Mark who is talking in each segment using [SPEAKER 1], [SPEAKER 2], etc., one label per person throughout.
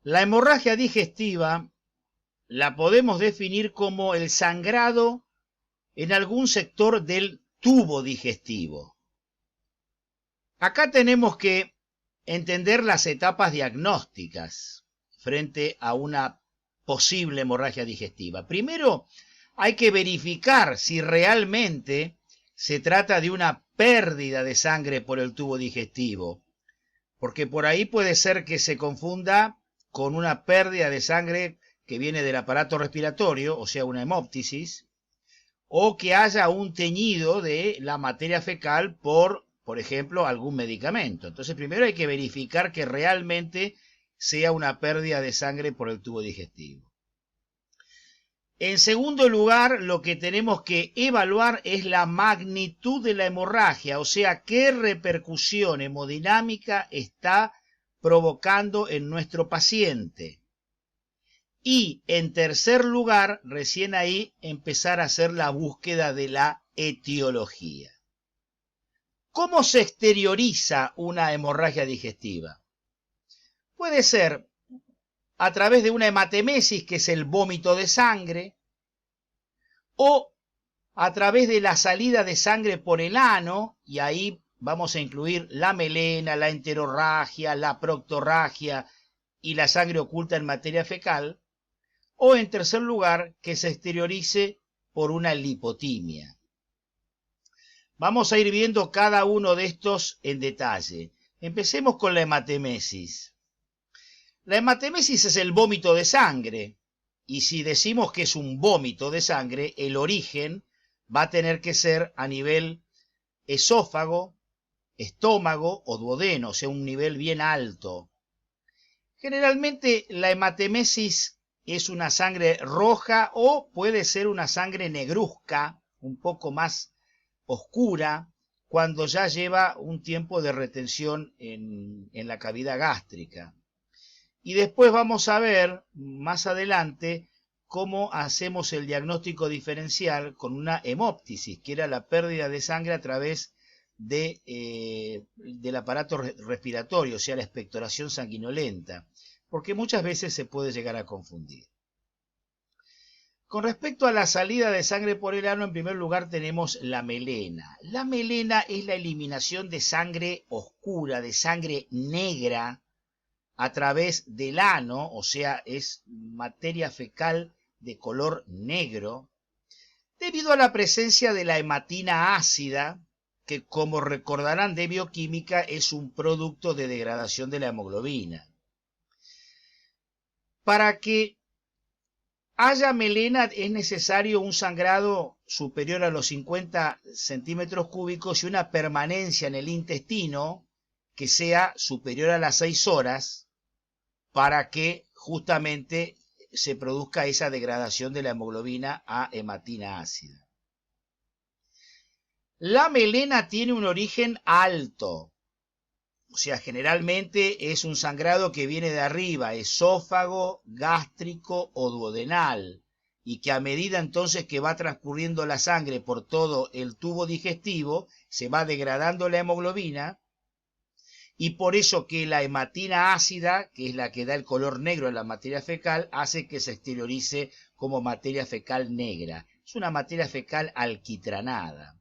[SPEAKER 1] La hemorragia digestiva la podemos definir como el sangrado en algún sector del tubo digestivo. Acá tenemos que entender las etapas diagnósticas frente a una posible hemorragia digestiva. Primero, hay que verificar si realmente se trata de una pérdida de sangre por el tubo digestivo, porque por ahí puede ser que se confunda con una pérdida de sangre que viene del aparato respiratorio, o sea, una hemóptisis, o que haya un teñido de la materia fecal por ejemplo, algún medicamento. Entonces, primero hay que verificar que realmente sea una pérdida de sangre por el tubo digestivo. En segundo lugar, lo que tenemos que evaluar es la magnitud de la hemorragia, o sea, qué repercusión hemodinámica está provocando en nuestro paciente. Y en tercer lugar, recién ahí empezar a hacer la búsqueda de la etiología. ¿Cómo se exterioriza una hemorragia digestiva? Puede ser a través de una hematemesis, que es el vómito de sangre, o a través de la salida de sangre por el ano, y ahí vamos a incluir la melena, la enterorragia, la proctorragia y la sangre oculta en materia fecal, o en tercer lugar, que se exteriorice por una lipotimia. Vamos a ir viendo cada uno de estos en detalle. Empecemos con la hematemesis. La hematemesis es el vómito de sangre, y si decimos que es un vómito de sangre, el origen va a tener que ser a nivel esófago, estómago o duodeno, o sea, un nivel bien alto. Generalmente la hematemesis es una sangre roja o puede ser una sangre negruzca, un poco más oscura, cuando ya lleva un tiempo de retención en la cavidad gástrica. Y después vamos a ver más adelante cómo hacemos el diagnóstico diferencial con una hemóptisis, que era la pérdida de sangre a través del aparato respiratorio, o sea, la expectoración sanguinolenta, porque muchas veces se puede llegar a confundir. Con respecto a la salida de sangre por el ano, en primer lugar tenemos la melena. La melena es la eliminación de sangre oscura, de sangre negra, a través del ano, o sea, es materia fecal de color negro, debido a la presencia de la hematina ácida, que como recordarán de bioquímica es un producto de degradación de la hemoglobina. Para que haya melena es necesario un sangrado superior a los 50 centímetros cúbicos y una permanencia en el intestino que sea superior a las 6 horas para que justamente se produzca esa degradación de la hemoglobina a hematina ácida. La melena tiene un origen alto, o sea, generalmente es un sangrado que viene de arriba, esófago, gástrico o duodenal, y que a medida entonces que va transcurriendo la sangre por todo el tubo digestivo, se va degradando la hemoglobina, y por eso que la hematina ácida, que es la que da el color negro a la materia fecal, hace que se exteriorice como materia fecal negra. Es una materia fecal alquitranada,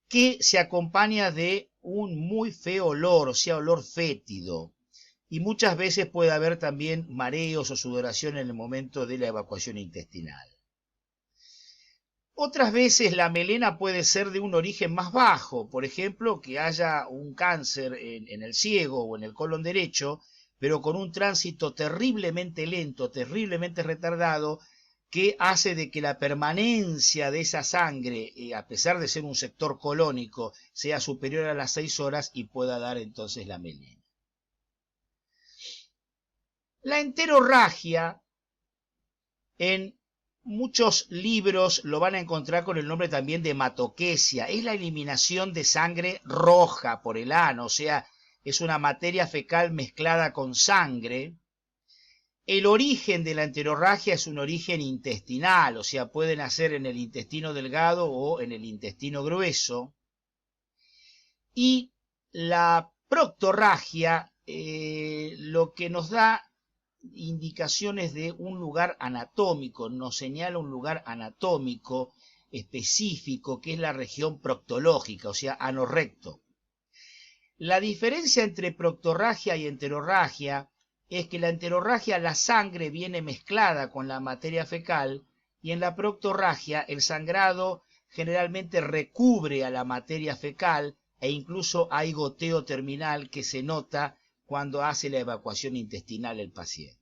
[SPEAKER 1] que se acompaña de un muy feo olor, o sea, olor fétido. Y muchas veces puede haber también mareos o sudoración en el momento de la evacuación intestinal. Otras veces la melena puede ser de un origen más bajo, por ejemplo, que haya un cáncer en el ciego o en el colon derecho, pero con un tránsito terriblemente lento, terriblemente retardado, que hace de que la permanencia de esa sangre, a pesar de ser un sector colónico, sea superior a las 6 horas y pueda dar entonces la melena. La enterorragia, en muchos libros lo van a encontrar con el nombre también de hematoquesia. Es la eliminación de sangre roja por el ano, o sea, es una materia fecal mezclada con sangre. El origen de la enterorragia es un origen intestinal, o sea, puede nacer en el intestino delgado o en el intestino grueso. Y la proctorragia lo que nos da indicaciones de un lugar anatómico, nos señala un lugar anatómico específico que es la región proctológica, o sea, ano recto. La diferencia entre proctorragia y enterorragia es que la enterorragia la sangre viene mezclada con la materia fecal y en la proctorragia el sangrado generalmente recubre a la materia fecal e incluso hay goteo terminal que se nota cuando hace la evacuación intestinal el paciente.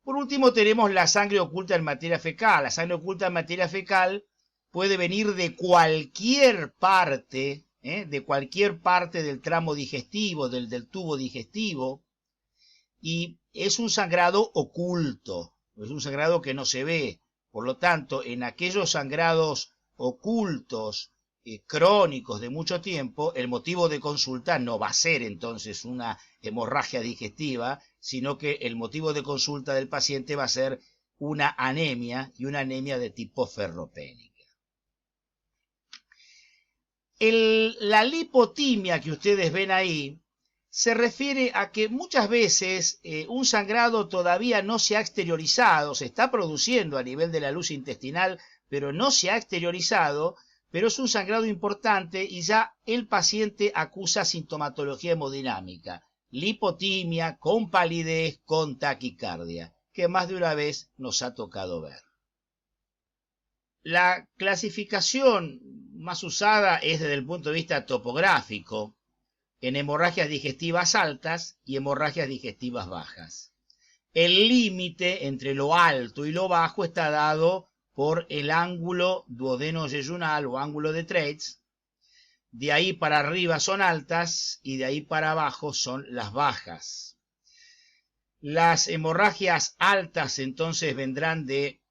[SPEAKER 1] Por último tenemos la sangre oculta en materia fecal. La sangre oculta en materia fecal puede venir de cualquier parte, del tramo digestivo, del tubo digestivo, y es un sangrado oculto, es un sangrado que no se ve. Por lo tanto, en aquellos sangrados ocultos, crónicos de mucho tiempo, el motivo de consulta no va a ser entonces una hemorragia digestiva, sino que el motivo de consulta del paciente va a ser una anemia y una anemia de tipo ferropénica. La lipotimia que ustedes ven ahí se refiere a que muchas veces un sangrado todavía no se ha exteriorizado, se está produciendo a nivel de la luz intestinal, pero no se ha exteriorizado, pero es un sangrado importante y ya el paciente acusa sintomatología hemodinámica, lipotimia, con palidez, con taquicardia, que más de una vez nos ha tocado ver. La clasificación más usada es desde el punto de vista topográfico, en hemorragias digestivas altas y hemorragias digestivas bajas. El límite entre lo alto y lo bajo está dado por el ángulo duodeno-yeyunal o ángulo de Treitz. De ahí para arriba son altas y de ahí para abajo son las bajas. Las hemorragias altas entonces vendrán de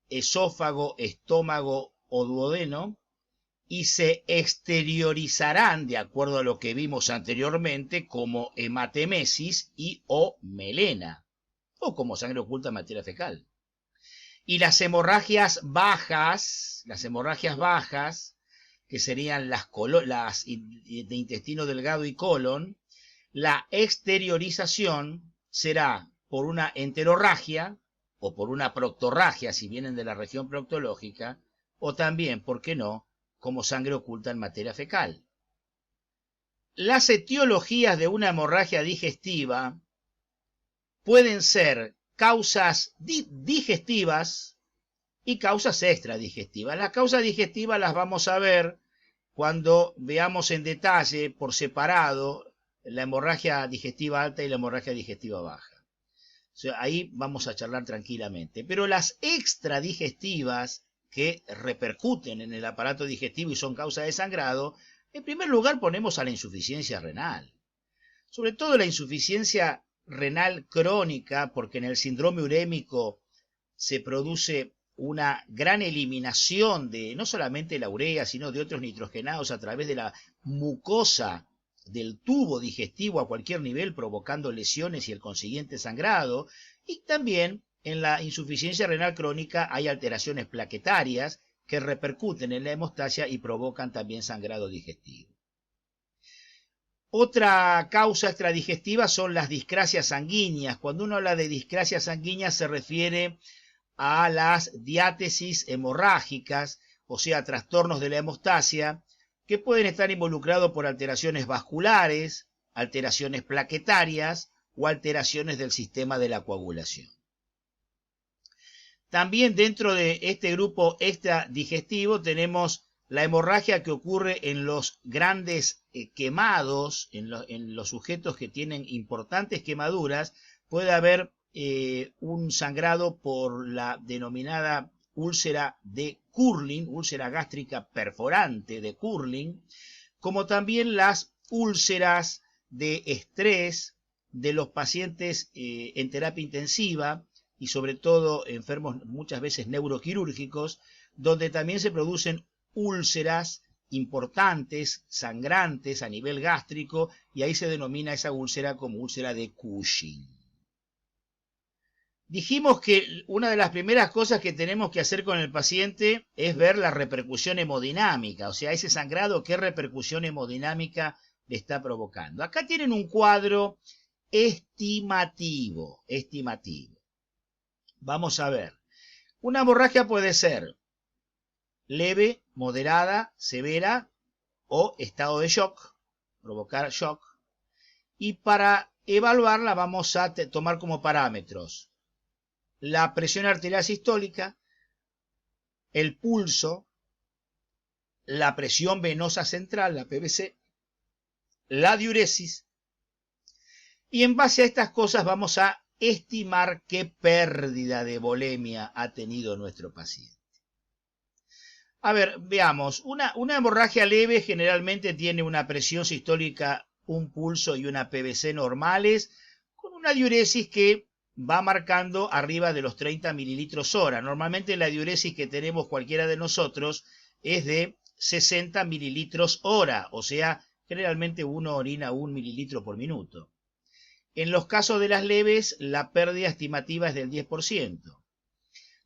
[SPEAKER 1] esófago, estómago o duodeno y se exteriorizarán, de acuerdo a lo que vimos anteriormente, como hematemesis y o melena, o como sangre oculta en materia fecal. Y las hemorragias bajas, que serían las de intestino delgado y colon, la exteriorización será por una enterorragia o por una proctorragia, si vienen de la región proctológica, o también, ¿por qué no?, como sangre oculta en materia fecal. Las etiologías de una hemorragia digestiva pueden ser causas digestivas y causas extradigestivas. Las causas digestivas las vamos a ver cuando veamos en detalle, por separado, la hemorragia digestiva alta y la hemorragia digestiva baja. O sea, ahí vamos a charlar tranquilamente. Pero las extradigestivas, que repercuten en el aparato digestivo y son causa de sangrado, en primer lugar ponemos a la insuficiencia renal. Sobre todo la insuficiencia renal crónica, porque en el síndrome urémico se produce una gran eliminación de no solamente la urea, sino de otros nitrogenados a través de la mucosa del tubo digestivo a cualquier nivel, provocando lesiones y el consiguiente sangrado, y también en la insuficiencia renal crónica hay alteraciones plaquetarias que repercuten en la hemostasia y provocan también sangrado digestivo. Otra causa extradigestiva son las discrasias sanguíneas. Cuando uno habla de discrasias sanguíneas se refiere a las diátesis hemorrágicas, o sea, trastornos de la hemostasia, que pueden estar involucrados por alteraciones vasculares, alteraciones plaquetarias o alteraciones del sistema de la coagulación. También dentro de este grupo extradigestivo tenemos la hemorragia que ocurre en los grandes quemados, en los sujetos que tienen importantes quemaduras. Puede haber un sangrado por la denominada úlcera de Curling, úlcera gástrica perforante de Curling, como también las úlceras de estrés de los pacientes en terapia intensiva, y sobre todo enfermos muchas veces neuroquirúrgicos, donde también se producen úlceras importantes, sangrantes a nivel gástrico, y ahí se denomina esa úlcera como úlcera de Cushing. Dijimos que una de las primeras cosas que tenemos que hacer con el paciente es ver la repercusión hemodinámica, o sea, ese sangrado, qué repercusión hemodinámica le está provocando. Acá tienen un cuadro estimativo. Vamos a ver. Una hemorragia puede ser leve, moderada, severa o estado de shock, provocar shock. Y para evaluarla vamos a tomar como parámetros la presión arterial sistólica, el pulso, la presión venosa central, la PVC, la diuresis, y en base a estas cosas vamos a estimar qué pérdida de volemia ha tenido nuestro paciente. A ver, veamos, una hemorragia leve generalmente tiene una presión sistólica, un pulso y una PVC normales, con una diuresis que va marcando arriba de los 30 mililitros hora. Normalmente la diuresis que tenemos cualquiera de nosotros es de 60 mililitros hora, o sea, generalmente uno orina 1 mililitro por minuto. En los casos de las leves, la pérdida estimativa es del 10%.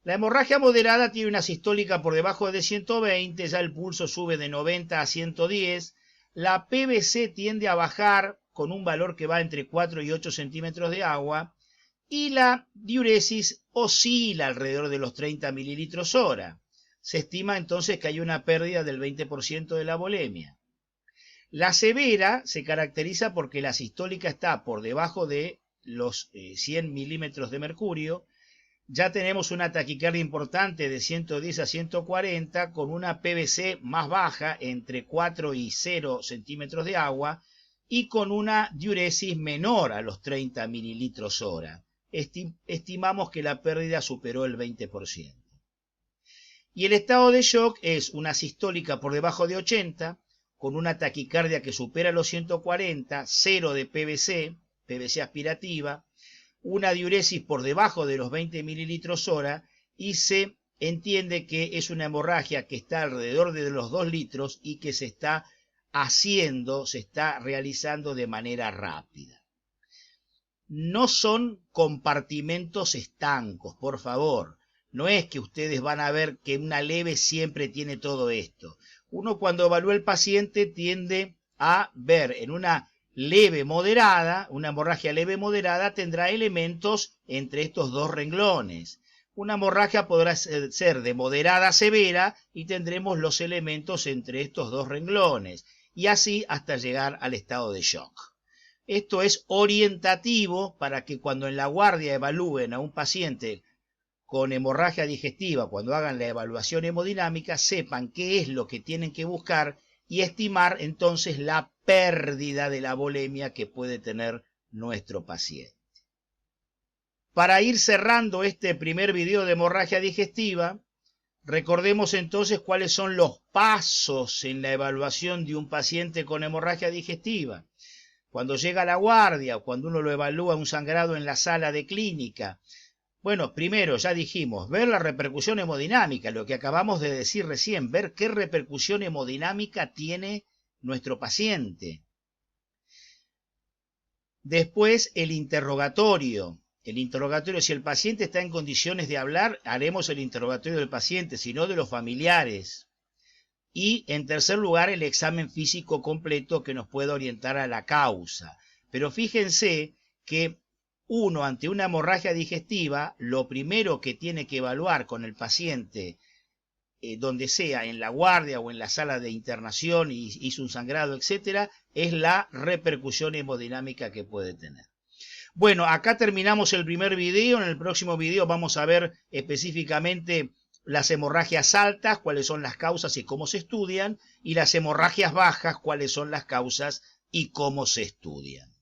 [SPEAKER 1] La hemorragia moderada tiene una sistólica por debajo de 120, ya el pulso sube de 90 a 110, la PVC tiende a bajar con un valor que va entre 4 y 8 centímetros de agua, y la diuresis oscila alrededor de los 30 mililitros hora. Se estima entonces que hay una pérdida del 20% de la volemia. La severa se caracteriza porque la sistólica está por debajo de los 100 milímetros de mercurio. Ya tenemos una taquicardia importante de 110 a 140 con una PVC más baja entre 4 y 0 centímetros de agua y con una diuresis menor a los 30 mililitros hora. Estimamos que la pérdida superó el 20%. Y el estado de shock es una sistólica por debajo de 80, con una taquicardia que supera los 140, 0 de PVC aspirativa, una diuresis por debajo de los 20 mililitros hora y se entiende que es una hemorragia que está alrededor de los 2 litros y que se está realizando de manera rápida. No son compartimentos estancos, por favor. No es que ustedes van a ver que una leve siempre tiene todo esto. Uno cuando evalúa al paciente tiende a ver en una leve moderada, una hemorragia leve moderada tendrá elementos entre estos dos renglones. Una hemorragia podrá ser de moderada a severa y tendremos los elementos entre estos dos renglones. Y así hasta llegar al estado de shock. Esto es orientativo para que cuando en la guardia evalúen a un paciente con hemorragia digestiva, cuando hagan la evaluación hemodinámica, sepan qué es lo que tienen que buscar y estimar entonces la pérdida de la volemia que puede tener nuestro paciente. Para ir cerrando este primer video de hemorragia digestiva, recordemos entonces cuáles son los pasos en la evaluación de un paciente con hemorragia digestiva. Cuando llega a la guardia, cuando uno lo evalúa un sangrado en la sala de clínica. Bueno, primero ya dijimos, ver la repercusión hemodinámica, lo que acabamos de decir recién, ver qué repercusión hemodinámica tiene nuestro paciente. Después el interrogatorio. El interrogatorio, si el paciente está en condiciones de hablar, haremos el interrogatorio del paciente, si no de los familiares. Y en tercer lugar, el examen físico completo que nos pueda orientar a la causa. Pero fíjense que uno ante una hemorragia digestiva, lo primero que tiene que evaluar con el paciente, donde sea, en la guardia o en la sala de internación y hizo un sangrado, etcétera, es la repercusión hemodinámica que puede tener. Bueno, acá terminamos el primer video. En el próximo video vamos a ver específicamente las hemorragias altas, cuáles son las causas y cómo se estudian, y las hemorragias bajas, cuáles son las causas y cómo se estudian.